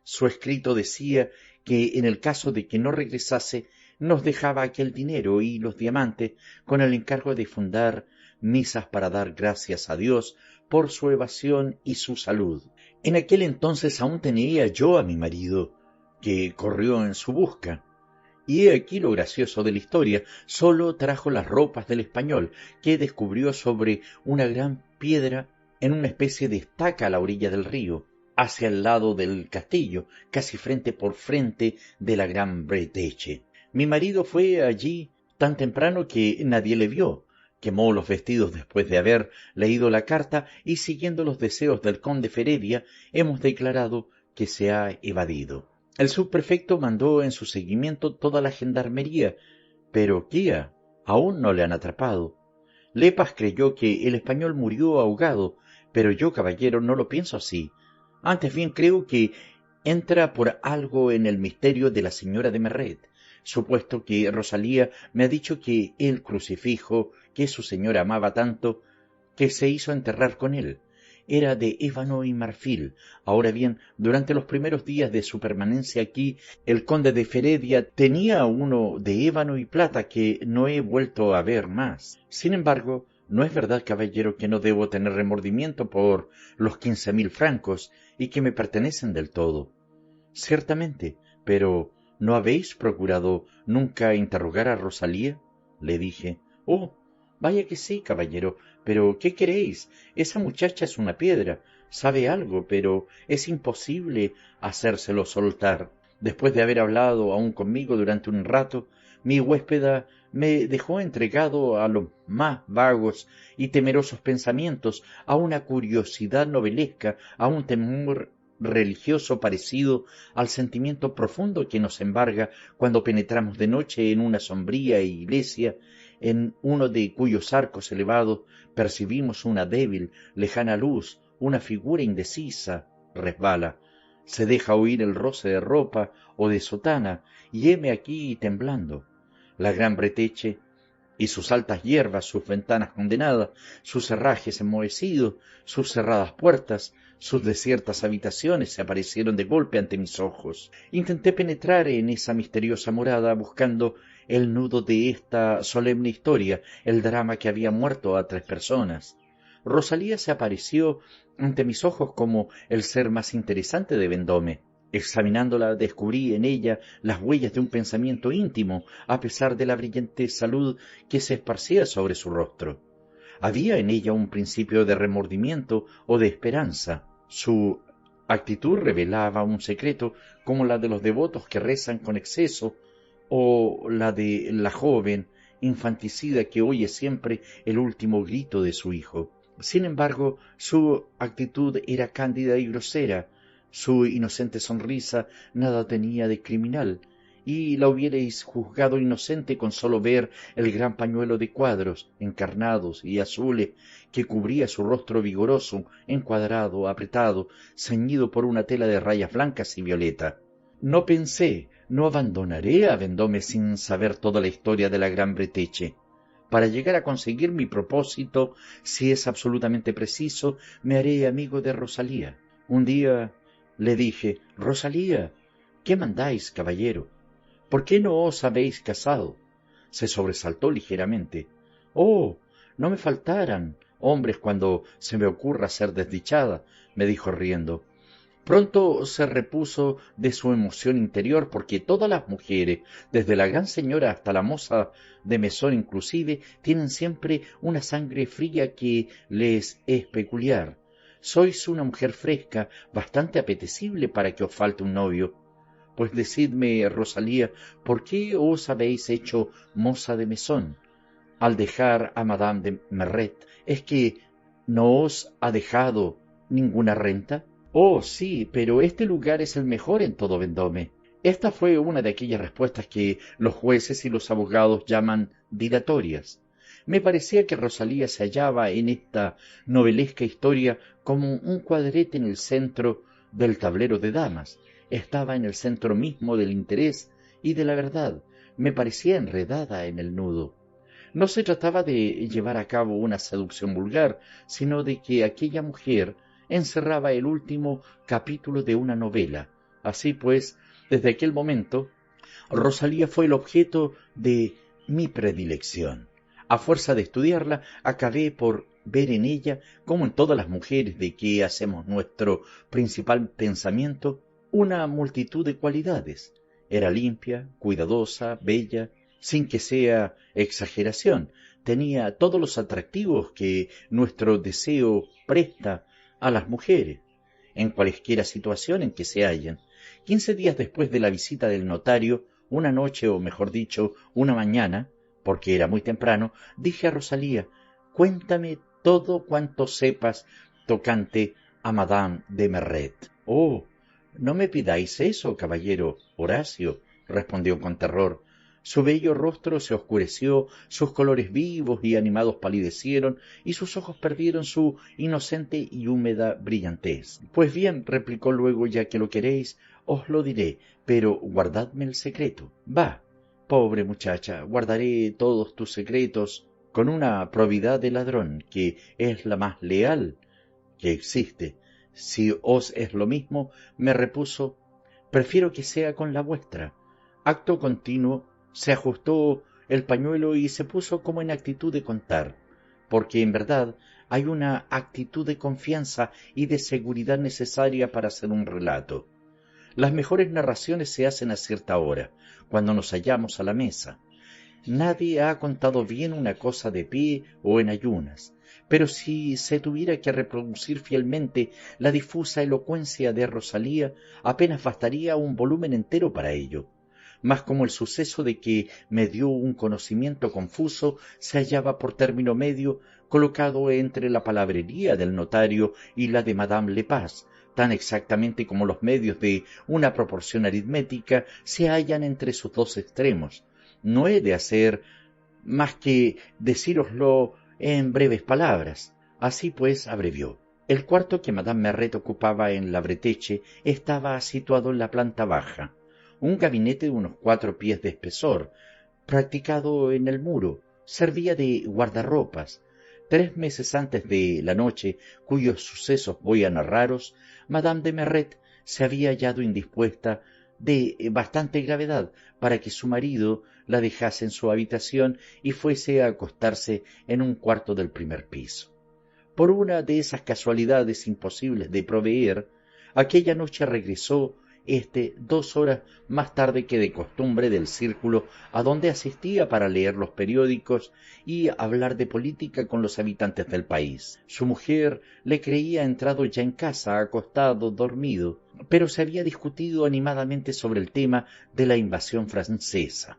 Su escrito decía que en el caso de que no regresase, nos dejaba aquel dinero y los diamantes con el encargo de fundar misas para dar gracias a Dios por su evasión y su salud. En aquel entonces aún tenía yo a mi marido, que corrió en su busca. Y he aquí lo gracioso de la historia: solo trajo las ropas del español, que descubrió sobre una gran piedra en una especie de estaca a la orilla del río, hacia el lado del castillo, casi frente por frente de la gran breteche. Mi marido fue allí tan temprano que nadie le vio. Quemó los vestidos después de haber leído la carta y, siguiendo los deseos del conde Feredia, hemos declarado que se ha evadido. El subprefecto mandó en su seguimiento toda la gendarmería, pero guía, aún no le han atrapado. Lepas creyó que el español murió ahogado, pero yo, caballero, no lo pienso así. Antes bien creo que entra por algo en el misterio de la señora de Merret, supuesto que Rosalía me ha dicho que el crucifijo que su señora amaba tanto, que se hizo enterrar con él, era de ébano y marfil. Ahora bien, durante los primeros días de su permanencia aquí, el conde de Feredia tenía uno de ébano y plata que no he vuelto a ver más. Sin embargo, no es verdad, caballero, que no debo tener remordimiento por los 15.000 francos y que me pertenecen del todo. Ciertamente, pero ¿no habéis procurado nunca interrogar a Rosalía?, le dije. Oh, vaya que sí, caballero, pero ¿qué queréis? Esa muchacha es una piedra, sabe algo, pero es imposible hacérselo soltar. Después de haber hablado aún conmigo durante un rato, mi huéspeda me dejó entregado a los más vagos y temerosos pensamientos, a una curiosidad novelesca, a un temor religioso parecido al sentimiento profundo que nos embarga cuando penetramos de noche en una sombría iglesia en uno de cuyos arcos elevados percibimos una débil, lejana luz, una figura indecisa, resbala, se deja oír el roce de ropa o de sotana, y heme aquí temblando. La gran breteche y sus altas hierbas, sus ventanas condenadas, sus herrajes enmohecidos, sus cerradas puertas, sus desiertas habitaciones se aparecieron de golpe ante mis ojos. Intenté penetrar en esa misteriosa morada buscando el nudo de esta solemne historia, el drama que había muerto a 3 personas. Rosalía se apareció ante mis ojos como el ser más interesante de Vendôme. Examinándola descubrí en ella las huellas de un pensamiento íntimo, a pesar de la brillante salud que se esparcía sobre su rostro. Había en ella un principio de remordimiento o de esperanza. Su actitud revelaba un secreto como la de los devotos que rezan con exceso, o la de la joven infanticida que oye siempre el último grito de su hijo. Sin embargo, su actitud era cándida y grosera. Su inocente sonrisa nada tenía de criminal, y la hubierais juzgado inocente con solo ver el gran pañuelo de cuadros, encarnados y azules, que cubría su rostro vigoroso, encuadrado, apretado, ceñido por una tela de rayas blancas y violeta. No pensé, no abandonaré a Vendôme sin saber toda la historia de la Gran Breteche. Para llegar a conseguir mi propósito, si es absolutamente preciso, me haré amigo de Rosalía. Un día le dije: Rosalía, ¿qué mandáis, caballero? ¿Por qué no os habéis casado? Se sobresaltó ligeramente. Oh, no me faltaran hombres cuando se me ocurra ser desdichada, me dijo riendo. Pronto se repuso de su emoción interior, porque todas las mujeres, desde la gran señora hasta la moza de mesón inclusive, tienen siempre una sangre fría que les es peculiar. Sois una mujer fresca, bastante apetecible para que os falte un novio. Pues decidme, Rosalía, ¿por qué os habéis hecho moza de mesón? Al dejar a Madame de Merret, ¿es que no os ha dejado ninguna renta? Oh, sí, pero este lugar es el mejor en todo Vendôme. Esta fue una de aquellas respuestas que los jueces y los abogados llaman dilatorias. Me parecía que Rosalía se hallaba en esta novelesca historia como un cuadrete en el centro del tablero de damas. Estaba en el centro mismo del interés y de la verdad. Me parecía enredada en el nudo. No se trataba de llevar a cabo una seducción vulgar, sino de que aquella mujer encerraba el último capítulo de una novela. Así pues, desde aquel momento, Rosalía fue el objeto de mi predilección. A fuerza de estudiarla, acabé por ver en ella, como en todas las mujeres de que hacemos nuestro principal pensamiento, una multitud de cualidades. Era limpia, cuidadosa, bella, sin que sea exageración. Tenía todos los atractivos que nuestro deseo presta a las mujeres, en cualesquiera situación en que se hallen. 15 días después de la visita del notario, una noche, o mejor dicho, una mañana, porque era muy temprano, dije a Rosalía: cuéntame todo cuanto sepas tocante a Madame de Merret. Oh, no me pidáis eso, caballero Horacio, respondió con terror. Su bello rostro se oscureció, sus colores vivos y animados palidecieron, y sus ojos perdieron su inocente y húmeda brillantez. Pues bien, replicó luego, ya que lo queréis, os lo diré, pero guardadme el secreto. Va, pobre muchacha, guardaré todos tus secretos con una probidad de ladrón, que es la más leal que existe. Si os es lo mismo, me repuso, prefiero que sea con la vuestra. Acto continuo, se ajustó el pañuelo y se puso como en actitud de contar, porque en verdad hay una actitud de confianza y de seguridad necesaria para hacer un relato. Las mejores narraciones se hacen a cierta hora, cuando nos hallamos a la mesa. Nadie ha contado bien una cosa de pie o en ayunas, pero si se tuviera que reproducir fielmente la difusa elocuencia de Rosalía, apenas bastaría un volumen entero para ello. Mas como el suceso de que me dio un conocimiento confuso se hallaba por término medio, colocado entre la palabrería del notario y la de Madame Lepaz, tan exactamente como los medios de una proporción aritmética se hallan entre sus dos extremos, no he de hacer más que decíroslo en breves palabras. Así pues, abrevió. El cuarto que Madame Merret ocupaba en la Breteche estaba situado en la planta baja, un gabinete de unos 4 pies de espesor, practicado en el muro, servía de guardarropas. 3 meses antes de la noche cuyos sucesos voy a narraros, Madame de Merret se había hallado indispuesta de bastante gravedad para que su marido la dejase en su habitación y fuese a acostarse en un cuarto del primer piso. Por una de esas casualidades imposibles de prever, aquella noche regresó 2 horas más tarde que de costumbre del círculo a donde asistía para leer los periódicos y hablar de política con los habitantes del país. Su mujer le creía entrado ya en casa, acostado, dormido, pero se había discutido animadamente sobre el tema de la invasión francesa.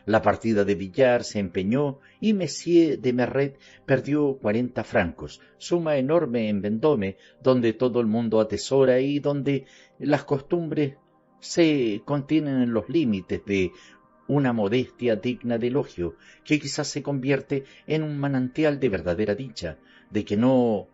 La partida de billar se empeñó y Monsieur de Merret perdió 40 francos, suma enorme en Vendôme, donde todo el mundo atesora y donde las costumbres se contienen en los límites de una modestia digna de elogio, que quizás se convierte en un manantial de verdadera dicha, de que no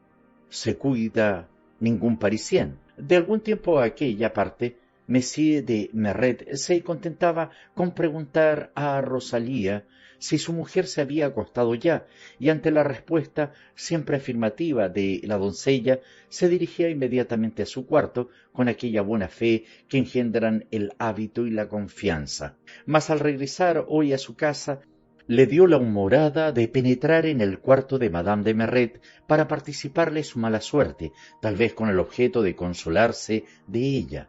se cuida ningún parisien. De algún tiempo a aquella parte, Monsieur de Merret se contentaba con preguntar a Rosalía si su mujer se había acostado ya, y ante la respuesta siempre afirmativa de la doncella, se dirigía inmediatamente a su cuarto con aquella buena fe que engendran el hábito y la confianza. Mas al regresar hoy a su casa, le dio la humorada de penetrar en el cuarto de Madame de Merret para participarle su mala suerte, tal vez con el objeto de consolarse de ella.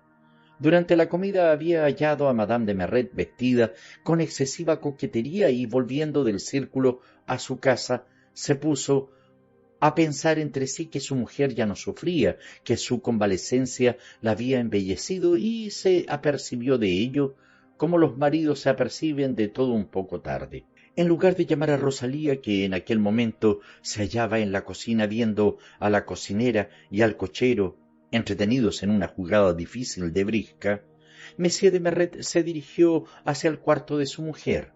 Durante la comida había hallado a Madame de Merret vestida con excesiva coquetería y volviendo del círculo a su casa se puso a pensar entre sí que su mujer ya no sufría, que su convalecencia la había embellecido y se apercibió de ello como los maridos se aperciben de todo un poco tarde. En lugar de llamar a Rosalía, que en aquel momento se hallaba en la cocina viendo a la cocinera y al cochero entretenidos en una jugada difícil de brisca, Monsieur de Merret se dirigió hacia el cuarto de su mujer,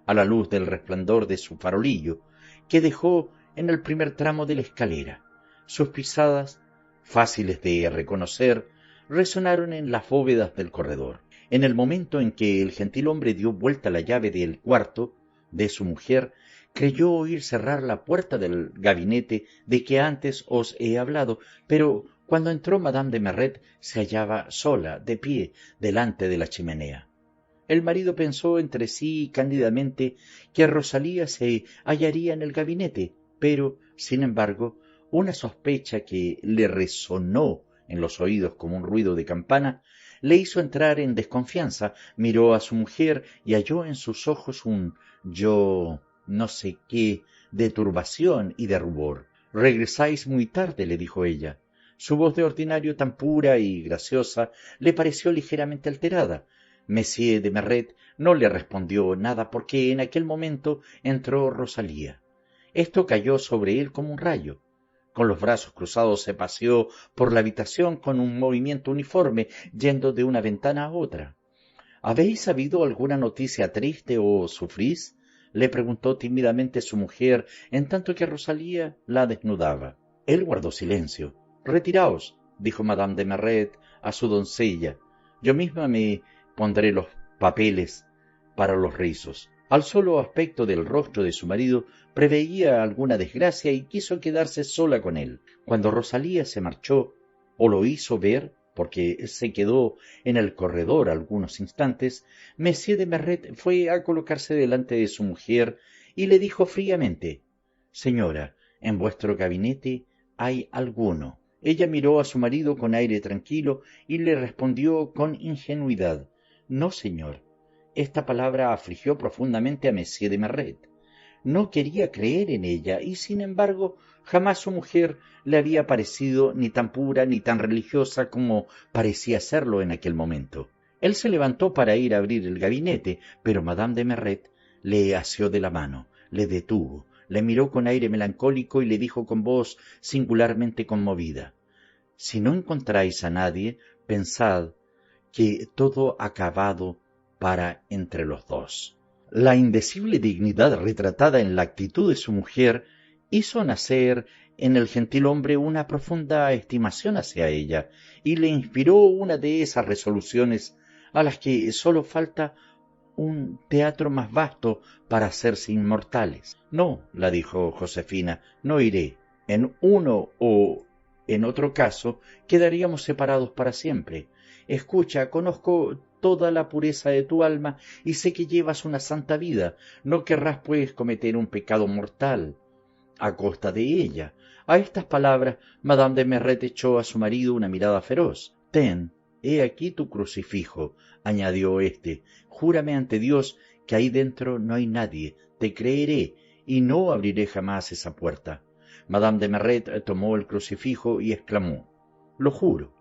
a la luz del resplandor de su farolillo, que dejó en el primer tramo de la escalera. Sus pisadas, fáciles de reconocer, resonaron en las bóvedas del corredor. En el momento en que el gentilhombre dio vuelta la llave del cuarto de su mujer, creyó oír cerrar la puerta del gabinete de que antes os he hablado, pero cuando entró Madame de Merret se hallaba sola, de pie, delante de la chimenea. El marido pensó entre sí cándidamente que Rosalía se hallaría en el gabinete, pero, sin embargo, una sospecha que le resonó en los oídos como un ruido de campana le hizo entrar en desconfianza. Miró a su mujer y halló en sus ojos un yo no sé qué de turbación y de rubor. «Regresáis muy tarde», le dijo ella. Su voz de ordinario tan pura y graciosa le pareció ligeramente alterada. Monsieur de Merret no le respondió nada porque en aquel momento entró Rosalía. Esto cayó sobre él como un rayo. Con los brazos cruzados se paseó por la habitación con un movimiento uniforme, yendo de una ventana a otra. «¿Habéis sabido alguna noticia triste o sufrís?», le preguntó tímidamente su mujer, en tanto que Rosalía la desnudaba. Él guardó silencio. «Retiraos», dijo Madame de Merret a su doncella. «Yo misma me pondré los papeles para los rizos». Al solo aspecto del rostro de su marido preveía alguna desgracia y quiso quedarse sola con él. Cuando Rosalía se marchó, o lo hizo ver, porque se quedó en el corredor algunos instantes, Monsieur de Merret fue a colocarse delante de su mujer y le dijo fríamente: «Señora, en vuestro gabinete hay alguno». Ella miró a su marido con aire tranquilo y le respondió con ingenuidad: «No, señor». Esta palabra afligió profundamente a Monsieur de Merret. No quería creer en ella y, sin embargo, jamás su mujer le había parecido ni tan pura ni tan religiosa como parecía serlo en aquel momento. Él se levantó para ir a abrir el gabinete, pero Madame de Merret le asió de la mano, le detuvo, le miró con aire melancólico y le dijo con voz singularmente conmovida: «Si no encontráis a nadie, pensad que todo ha acabado para entre los dos». La indecible dignidad retratada en la actitud de su mujer hizo nacer en el gentilhombre una profunda estimación hacia ella y le inspiró una de esas resoluciones a las que sólo falta un teatro más vasto para hacerse inmortales. No, la dijo Josefina, no iré. En uno o en otro caso quedaríamos separados para siempre. Escucha, conozco toda la pureza de tu alma y sé que llevas una santa vida. No querrás, pues, cometer un pecado mortal a costa de ella. A estas palabras, Madame de Merret echó a su marido una mirada feroz. Ten, he aquí tu crucifijo, añadió éste. Júrame ante Dios que ahí dentro no hay nadie. Te creeré y no abriré jamás esa puerta. Madame de Merret tomó el crucifijo y exclamó: Lo juro.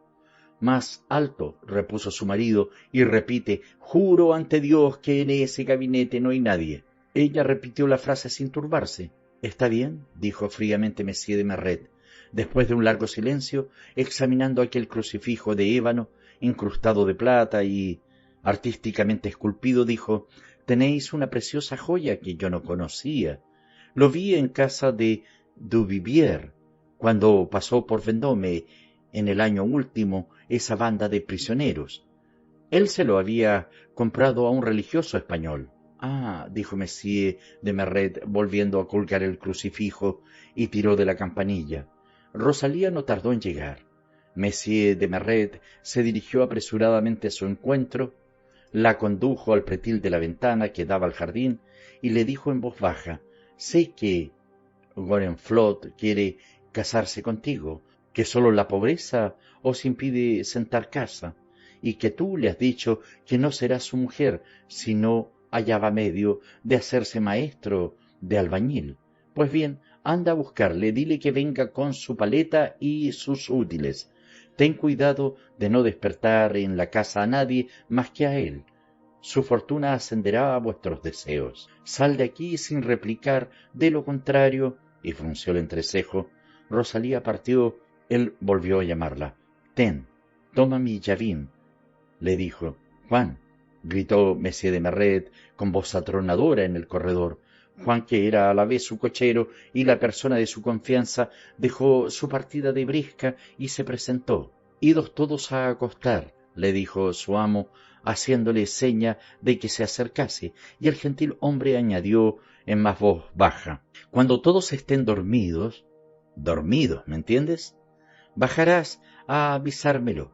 Más alto, repuso su marido, y repite: Juro ante Dios que en ese gabinete no hay nadie. Ella repitió la frase sin turbarse. Está bien, dijo fríamente Monsieur de Merret, después de un largo silencio, examinando aquel crucifijo de ébano, incrustado de plata y artísticamente esculpido, dijo: Tenéis una preciosa joya que yo no conocía. Lo vi en casa de Duvivier, cuando pasó por Vendôme en el año último esa banda de prisioneros. Él se lo había comprado a un religioso español. Ah, dijo Monsieur de Merret, volviendo a colgar el crucifijo, y tiró de la campanilla. Rosalía no tardó en llegar. Monsieur de Merret se dirigió apresuradamente a su encuentro, la condujo al pretil de la ventana que daba al jardín y le dijo en voz baja: Sé que Gorenflot quiere casarse contigo, que sólo la pobreza os impide sentar casa, y que tú le has dicho que no serás su mujer si no hallaba medio de hacerse maestro de albañil. Pues bien, anda a buscarle, dile que venga con su paleta y sus útiles. Ten cuidado de no despertar en la casa a nadie más que a él. Su fortuna ascenderá a vuestros deseos. Sal de aquí sin replicar, de lo contrario, y frunció el entrecejo. Rosalía partió. Él volvió a llamarla. Ten, toma mi llavín, le dijo. Juan, gritó Monsieur de Merret con voz atronadora en el corredor. Juan, que era a la vez su cochero y la persona de su confianza, dejó su partida de brisca y se presentó. Idos todos a acostar, le dijo su amo, haciéndole seña de que se acercase, y el gentil hombre añadió en más voz baja: Cuando todos estén dormidos, ¿me entiendes?, bajarás a avisármelo.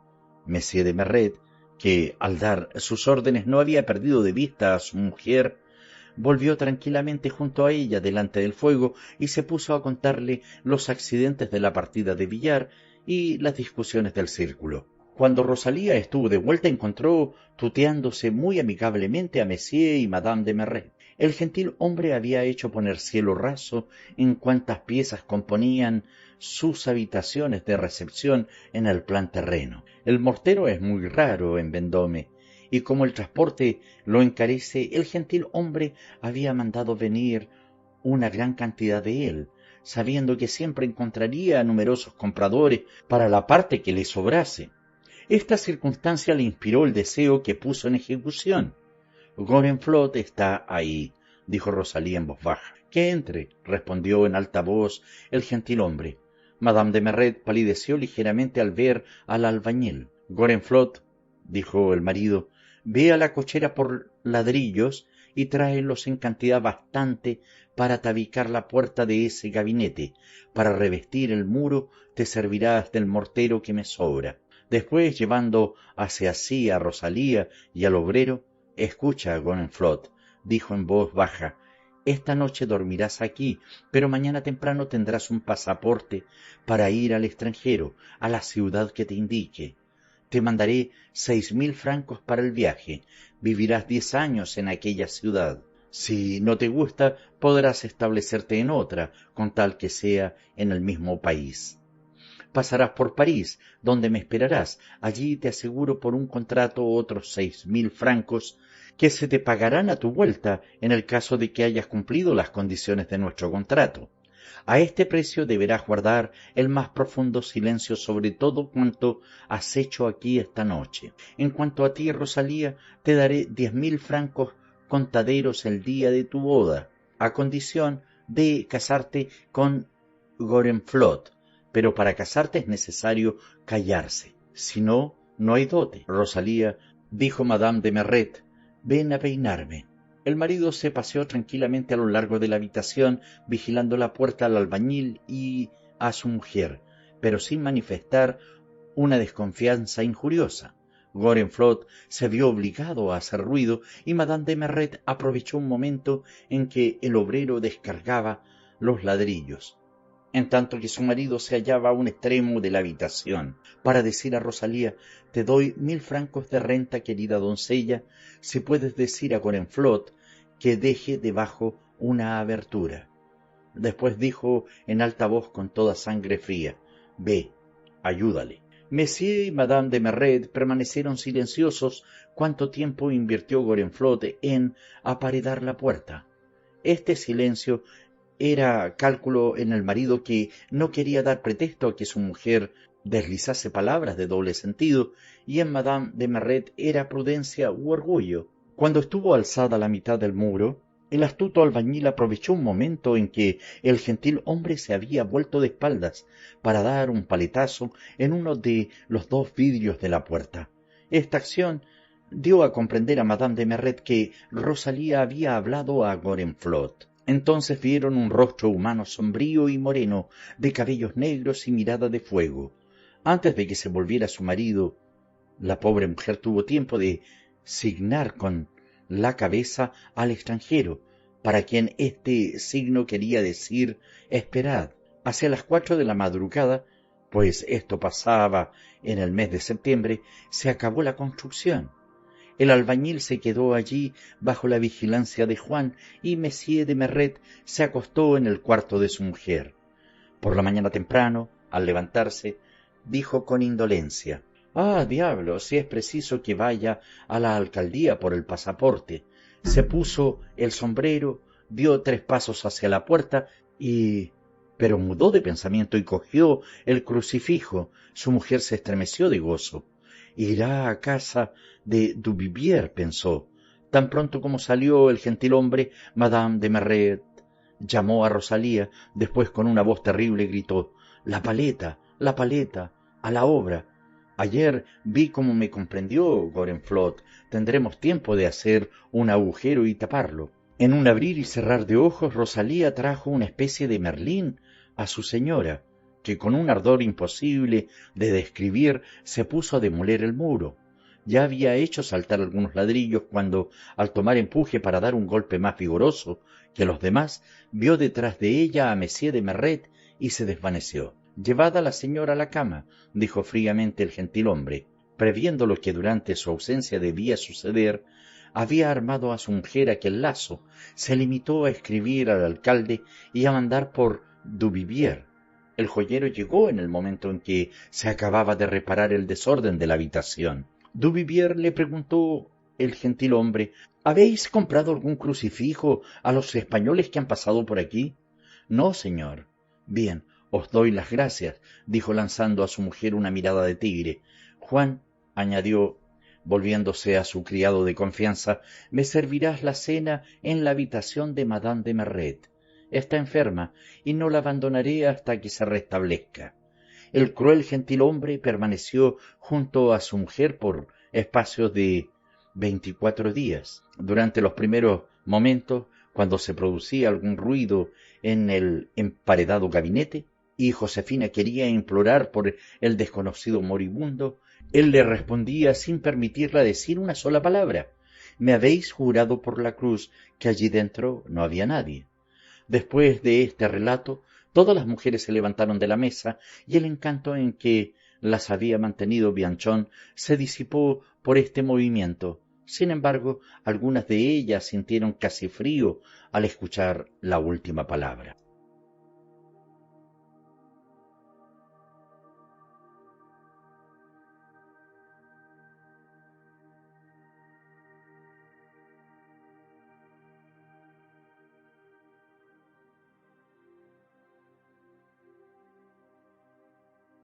Monsieur de Merret, que al dar sus órdenes no había perdido de vista a su mujer, volvió tranquilamente junto a ella delante del fuego y se puso a contarle los accidentes de la partida de billar y las discusiones del círculo. Cuando Rosalía estuvo de vuelta, encontró tuteándose muy amigablemente a Monsieur y Madame de Merret. El gentil hombre había hecho poner cielo raso en cuantas piezas componían sus habitaciones de recepción en el plan terreno. El mortero es muy raro en Vendôme, y como el transporte lo encarece, el gentil hombre había mandado venir una gran cantidad de él, sabiendo que siempre encontraría numerosos compradores para la parte que le sobrase. Esta circunstancia le inspiró el deseo que puso en ejecución. Gorenflot está ahí, dijo Rosalía en voz baja. Que entre, respondió en alta voz el gentilhombre. Madame de Merret palideció ligeramente al ver al albañil. Gorenflot, dijo el marido, ve a la cochera por ladrillos y tráelos en cantidad bastante para tabicar la puerta de ese gabinete. Para revestir el muro te servirás del mortero que me sobra. Después, llevando hacia sí a Rosalía y al obrero: Escucha, Gorenflot, dijo en voz baja, esta noche dormirás aquí, pero mañana temprano tendrás un pasaporte para ir al extranjero, a la ciudad que te indique. Te mandaré 6.000 francos para el viaje. Vivirás 10 años en aquella ciudad. Si no te gusta, podrás establecerte en otra, con tal que sea en el mismo país. Pasarás por París, donde me esperarás. Allí te aseguro por un contrato otros 6.000 francos que se te pagarán a tu vuelta en el caso de que hayas cumplido las condiciones de nuestro contrato. A este precio deberás guardar el más profundo silencio sobre todo cuanto has hecho aquí esta noche. En cuanto a ti, Rosalía, te daré 10.000 francos contaderos el día de tu boda, a condición de casarte con Gorenflot, pero para casarte es necesario callarse, si no, no hay dote. Rosalía, dijo Madame de Merret, ven a peinarme. El marido se paseó tranquilamente a lo largo de la habitación, vigilando la puerta al albañil y a su mujer, pero sin manifestar una desconfianza injuriosa. Gorenflot se vio obligado a hacer ruido y Madame de Merret aprovechó un momento en que el obrero descargaba los ladrillos, en tanto que su marido se hallaba a un extremo de la habitación, para decir a Rosalía: «Te doy 1000 francos de renta, querida doncella, si puedes decir a Gorenflot que deje debajo una abertura». Después dijo en alta voz con toda sangre fría: «Ve, ayúdale». Monsieur y Madame de Merret permanecieron silenciosos cuánto tiempo invirtió Gorenflot en aparedar la puerta. Este silencio era cálculo en el marido, que no quería dar pretexto a que su mujer deslizase palabras de doble sentido, y en Madame de Merret era prudencia u orgullo. Cuando estuvo alzada la mitad del muro, el astuto albañil aprovechó un momento en que el gentil hombre se había vuelto de espaldas para dar un paletazo en uno de los 2 vidrios de la puerta. Esta acción dio a comprender a Madame de Merret que Rosalía había hablado a Gorenflot. Entonces vieron un rostro humano sombrío y moreno, de cabellos negros y mirada de fuego. Antes de que se volviera su marido, la pobre mujer tuvo tiempo de signar con la cabeza al extranjero, para quien este signo quería decir: esperad. Hacia las 4 de la madrugada, pues esto pasaba en el mes de septiembre, se acabó la construcción. El albañil se quedó allí bajo la vigilancia de Juan, y Monsieur de Merret se acostó en el cuarto de su mujer. Por la mañana temprano, al levantarse, dijo con indolencia: «Ah, diablo, si es preciso que vaya a la alcaldía por el pasaporte». Se puso el sombrero, dio 3 pasos hacia la puerta pero mudó de pensamiento y cogió el crucifijo. Su mujer se estremeció de gozo. «Irá a casa de Duvivier», pensó. Tan pronto como salió el gentilhombre, Madame de Merret llamó a Rosalía. Después, con una voz terrible, gritó: la paleta, a la obra. Ayer vi cómo me comprendió Gorenflot. Tendremos tiempo de hacer un agujero y taparlo». En un abrir y cerrar de ojos, Rosalía trajo una especie de Merlín a su señora, que con un ardor imposible de describir se puso a demoler el muro. Ya había hecho saltar algunos ladrillos cuando, al tomar empuje para dar un golpe más vigoroso que los demás, vio detrás de ella a Monsieur de Merret y se desvaneció. «Llevad a la señora a la cama», dijo fríamente el gentilhombre. Previendo lo que durante su ausencia debía suceder, había armado a su mujer aquel lazo. Se limitó a escribir al alcalde y a mandar por Duvivier. El joyero llegó en el momento en que se acababa de reparar el desorden de la habitación. Duvivier, le preguntó el gentilhombre: «¿Habéis comprado algún crucifijo a los españoles que han pasado por aquí?» «No, señor». «Bien, os doy las gracias», dijo lanzando a su mujer una mirada de tigre. «Juan», añadió, volviéndose a su criado de confianza, «me servirás la cena en la habitación de Madame de Merret. Está enferma y no la abandonaré hasta que se restablezca». El cruel gentilhombre permaneció junto a su mujer por espacios de 24 días. Durante los primeros momentos, cuando se producía algún ruido en el emparedado gabinete y Josefina quería implorar por el desconocido moribundo, él le respondía sin permitirla decir una sola palabra: «Me habéis jurado por la cruz que allí dentro no había nadie». Después de este relato, todas las mujeres se levantaron de la mesa y el encanto en que las había mantenido Bianchon se disipó por este movimiento. Sin embargo, algunas de ellas sintieron casi frío al escuchar la última palabra.